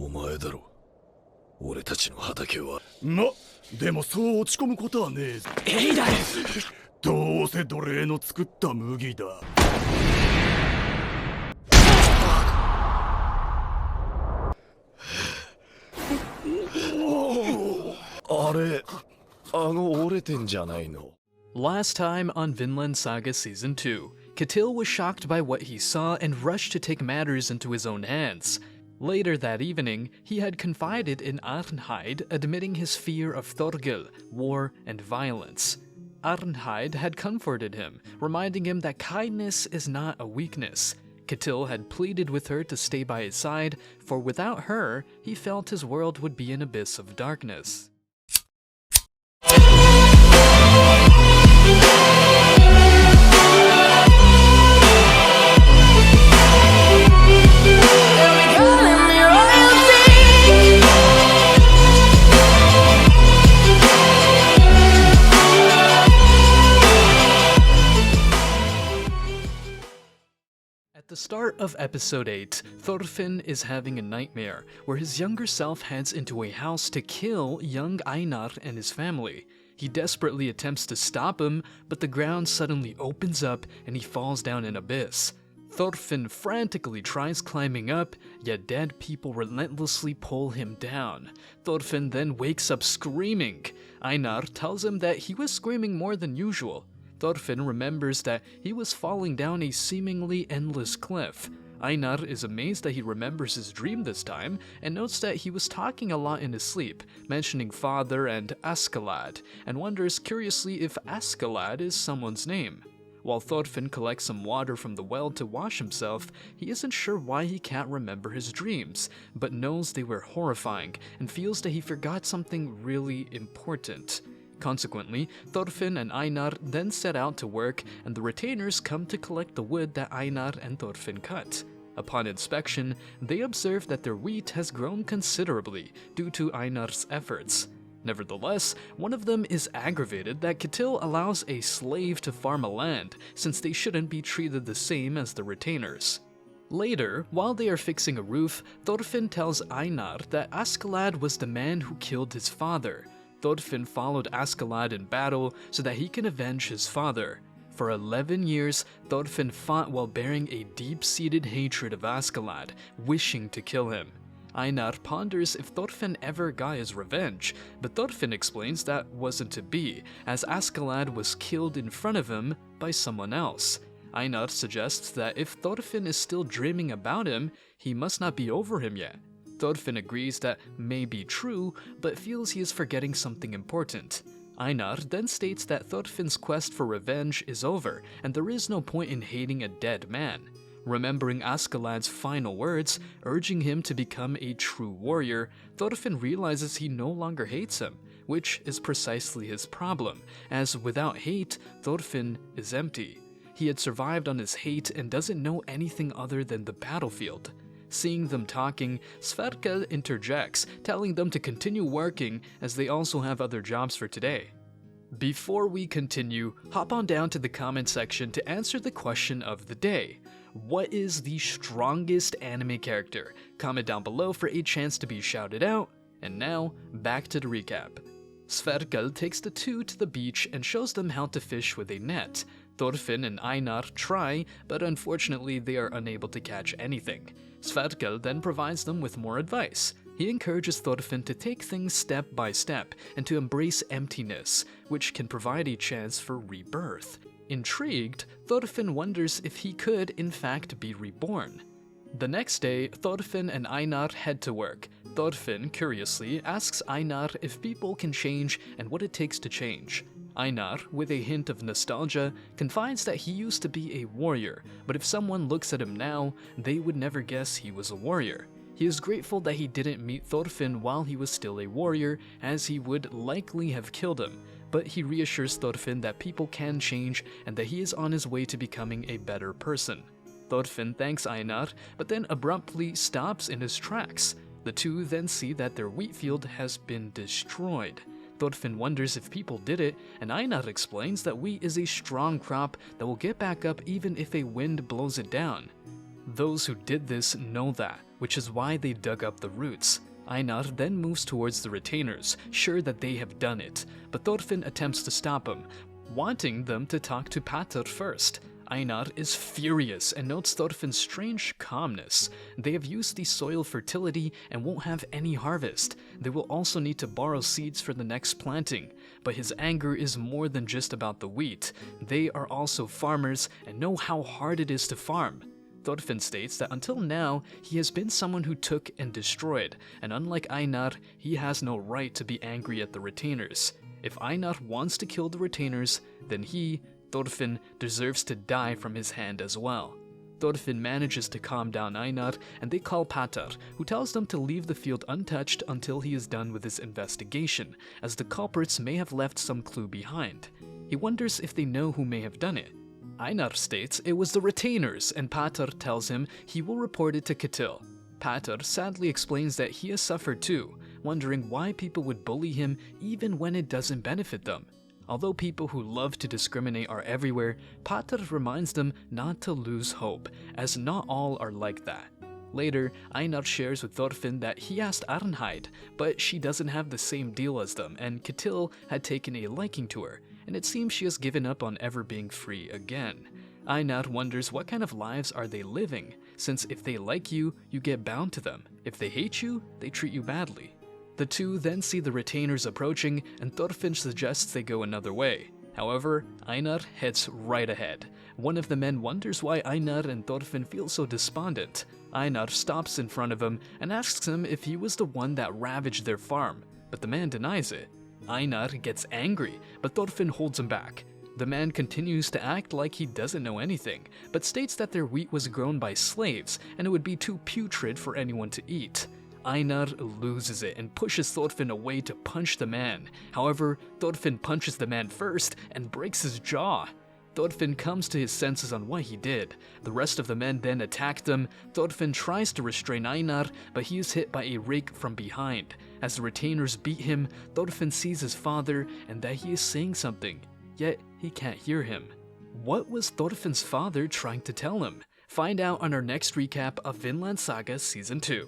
お前だろ。俺たちの畑は。ま、でもそう落ち込むことはねえぞ。エイダル。どうせ奴隷の作った麦だ。あれ、顎折れてんじゃないの。Last time on Vinland Saga Season 2, Ketil was shocked by what he saw and rushed to take matters into his own hands. Later that evening, he had confided in Arnheid, admitting his fear of Thorgil, war, and violence. Arnheid had comforted him, reminding him that kindness is not a weakness. Ketil had pleaded with her to stay by his side, for without her, he felt his world would be an abyss of darkness. At the start of episode 8, Thorfinn is having a nightmare, where his younger self heads into a house to kill young Einar and his family. He desperately attempts to stop him, but the ground suddenly opens up and he falls down an abyss. Thorfinn frantically tries climbing up, yet dead people relentlessly pull him down. Thorfinn then wakes up screaming. Einar tells him that he was screaming more than usual. Thorfinn remembers that he was falling down a seemingly endless cliff. Einar is amazed that he remembers his dream this time, and notes that he was talking a lot in his sleep, mentioning father and Askeladd, and wonders curiously if Askeladd is someone's name. While Thorfinn collects some water from the well to wash himself, he isn't sure why he can't remember his dreams, but knows they were horrifying, and feels that he forgot something really important. Consequently, Thorfinn and Einar then set out to work, and the retainers come to collect the wood that Einar and Thorfinn cut. Upon inspection, they observe that their wheat has grown considerably due to Einar's efforts. Nevertheless, one of them is aggravated that Ketil allows a slave to farm a land, since they shouldn't be treated the same as the retainers. Later, while they are fixing a roof, Thorfinn tells Einar that Askeladd was the man who killed his father. Thorfinn followed Askeladd in battle so that he can avenge his father. For 11 years, Thorfinn fought while bearing a deep-seated hatred of Askeladd, wishing to kill him. Einar ponders if Thorfinn ever got his revenge, but Thorfinn explains that wasn't to be, as Askeladd was killed in front of him by someone else. Einar suggests that if Thorfinn is still dreaming about him, he must not be over him yet. Thorfinn agrees that may be true, but feels he is forgetting something important. Einar then states that Thorfinn's quest for revenge is over, and there is no point in hating a dead man. Remembering Askeladd's final words, urging him to become a true warrior, Thorfinn realizes he no longer hates him, which is precisely his problem, as without hate, Thorfinn is empty. He had survived on his hate and doesn't know anything other than the battlefield. Seeing them talking, Sverkel interjects, telling them to continue working as they also have other jobs for today. Before we continue, hop on down to the comment section to answer the question of the day. What is the strongest anime character? Comment down below for a chance to be shouted out. And now, back to the recap. Sverkel takes the two to the beach and shows them how to fish with a net. Thorfinn and Einar try, but unfortunately they are unable to catch anything. Sverkel then provides them with more advice. He encourages Thorfinn to take things step by step and to embrace emptiness, which can provide a chance for rebirth. Intrigued, Thorfinn wonders if he could in fact be reborn. The next day, Thorfinn and Einar head to work. Thorfinn, curiously, asks Einar if people can change and what it takes to change. Einar, with a hint of nostalgia, confides that he used to be a warrior, but if someone looks at him now, they would never guess he was a warrior. He is grateful that he didn't meet Thorfinn while he was still a warrior, as he would likely have killed him, but he reassures Thorfinn that people can change and that he is on his way to becoming a better person. Thorfinn thanks Einar, but then abruptly stops in his tracks. The two then see that their wheat field has been destroyed. Thorfinn wonders if people did it, and Einar explains that wheat is a strong crop that will get back up even if a wind blows it down. Those who did this know that, which is why they dug up the roots. Einar then moves towards the retainers, sure that they have done it, but Thorfinn attempts to stop him, wanting them to talk to Patr first. Einar is furious and notes Thorfinn's strange calmness. They have used the soil fertility and won't have any harvest. They will also need to borrow seeds for the next planting. But his anger is more than just about the wheat. They are also farmers and know how hard it is to farm. Thorfinn states that until now, he has been someone who took and destroyed, and unlike Einar, he has no right to be angry at the retainers. If Einar wants to kill the retainers, then he, Thorfinn, deserves to die from his hand as well. Thorfinn manages to calm down Einar, and they call Patr, who tells them to leave the field untouched until he is done with his investigation, as the culprits may have left some clue behind. He wonders if they know who may have done it. Einar states it was the retainers, and Patr tells him he will report it to Ketil. Patr sadly explains that he has suffered too, wondering why people would bully him even when it doesn't benefit them. Although people who love to discriminate are everywhere, Patr reminds them not to lose hope, as not all are like that. Later, Einar shares with Thorfinn that he asked Arnheid, but she doesn't have the same deal as them, and Ketil had taken a liking to her, and it seems she has given up on ever being free again. Einar wonders what kind of lives are they living, since if they like you, you get bound to them. If they hate you, they treat you badly. The two then see the retainers approaching, and Thorfinn suggests they go another way. However, Einar heads right ahead. One of the men wonders why Einar and Thorfinn feel so despondent. Einar stops in front of him and asks him if he was the one that ravaged their farm, but the man denies it. Einar gets angry, but Thorfinn holds him back. The man continues to act like he doesn't know anything, but states that their wheat was grown by slaves and it would be too putrid for anyone to eat. Einar loses it and pushes Thorfinn away to punch the man. However, Thorfinn punches the man first and breaks his jaw. Thorfinn comes to his senses on what he did. The rest of the men then attack them. Thorfinn tries to restrain Einar, but he is hit by a rake from behind. As the retainers beat him, Thorfinn sees his father and that he is saying something, yet he can't hear him. What was Thorfinn's father trying to tell him? Find out on our next recap of Vinland Saga Season 2.